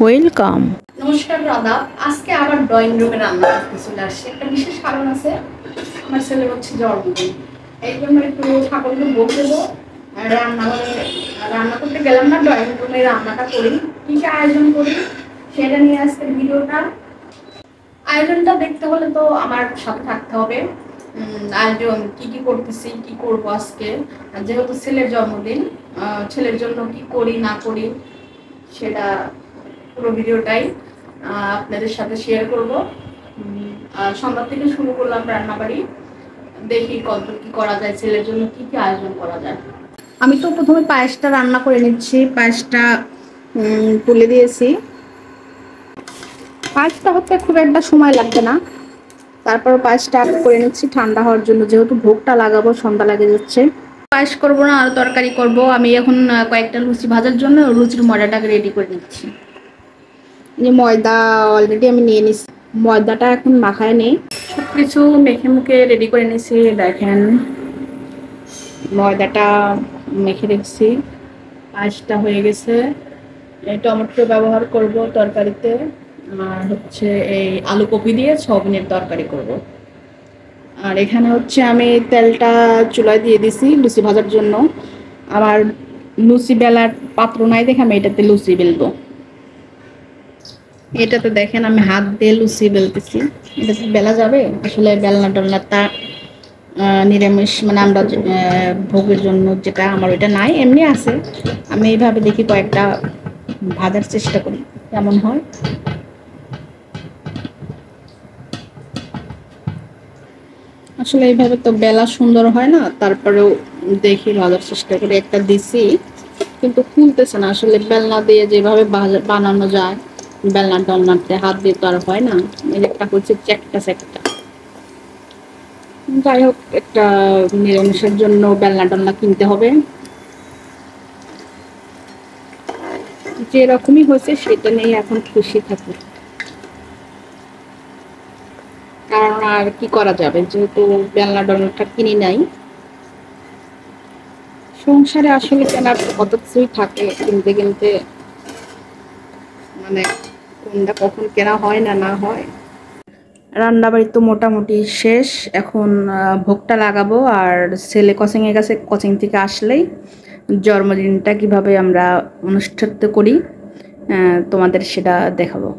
Welcome. নমস্কার আদাব। আজকে আবার ড্রয়িং রুমে রান্না করতে চলে আসছে। একটা বিশেষ কারণ আছে, আমার ছেলে হচ্ছে জন্মদিন, এই জন্য একটু ঠাকুরকে ভোগ দেবো। রান্না করতে গেলাম না, ড্রয়িং রুমে রান্নাটা করি। কী কী আয়োজন করি সেটা নিয়ে আজকের ভিডিওটা। আয়োজনটা দেখতে হলে তো আমার সাথে থাকতে হবে। আয়োজন কি কি করতেছি, কি করব আজকে, যেহেতু ছেলের জন্মদিন, ছেলের জন্য কি করি না করি সেটা পুরো ভিডিওটাই আপনাদের সাথে শেয়ার করব। সন্ধ্যা থেকে শুরু করলাম রান্নাবাড়ি, দেখি কত কি করা যায়, ছেলের জন্য কি কি আয়োজন করা যায়। আমি তো প্রথমে পায়েসটা রান্না করে নিচ্ছি। পায়েসটা তুলে দিয়েছি। পায়েসটা হতে খুব একটা সময় লাগবে না, তারপর পায়েসটা করে নিচ্ছি ঠান্ডা হওয়ার জন্য, যেহেতু ভোগটা লাগাবো, সন্ধ্যা লাগে যাচ্ছে। পায়েস করবো না, আর তরকারি করব। আমি এখন কয়েকটা লুচি ভাজার জন্য লুচির ময়দাটাকে রেডি করে নিচ্ছি। যে ময়দা অলরেডি আমি নিয়ে নিচ্ছি, ময়দাটা এখন মাখায় নেই, সব কিছু মেখে মুখে রেডি করে নিয়েছি। দেখেন ময়দাটা মেখে রেখেছি, পায়েসটা হয়ে গেছে। এই টমেটো ব্যবহার করব তরকারিতে, আর হচ্ছে এই আলু কপি দিয়ে সয়াবিনের তরকারি করব। আর এখানে হচ্ছে আমি তেলটা চুলায় দিয়ে দিছি লুচি ভাজার জন্য। আমার লুচি বেলার পাত্র নাই দেখে আমি এটাতে লুচি বেলবো। এটাতে দেখেন আমি হাত দিয়ে লুচি বেলতেছি। এটাতে বেলা যাবে আসলে, বেলনা টেলনাটা নিরামিষ, মানে আমরা ভোগের জন্য যেটা, আমার ওইটা নাই, এমনি আছে। আমি এইভাবে দেখি কয়েকটা ভাজার চেষ্টা করি কেমন হয়। আসলে এইভাবে তো বেলা সুন্দর হয় না, তারপরেও দেখি ভাজার চেষ্টা করি। একটা দিছি কিন্তু খুলতেছে না, আসলে বেলনা দিয়ে যেভাবে বানানো যায়, বেলনা টলনাতে হাত দিয়ে তো আর হয় না। একটা হচ্ছে চ্যাকটা চ্যাকটা। যাই হোক, একটা নিরামিষের জন্য বেলনা টলনা কিনতে হবে। যেরকমই হয়েছে সেটা নিয়ে এখন খুশি থাকি, কারণ আর কি করা যাবে, যেহেতু বেলনা টলনাটা কিনি নাই। সংসারে আসলে কেনার কত কিছুই থাকে, কিনতে কিনতে মানে কোনটা কখন কেনা হয় না না হয়। রান্নাবাড়ি তো মোটামুটি শেষ, এখন ভোগটা লাগাবো। আর ছেলে কোচিংয়ের কাছে, কোচিং থেকে আসলেই জন্মদিনটা কিভাবে আমরা অনুষ্ঠিত করি তোমাদের সেটা দেখাবো।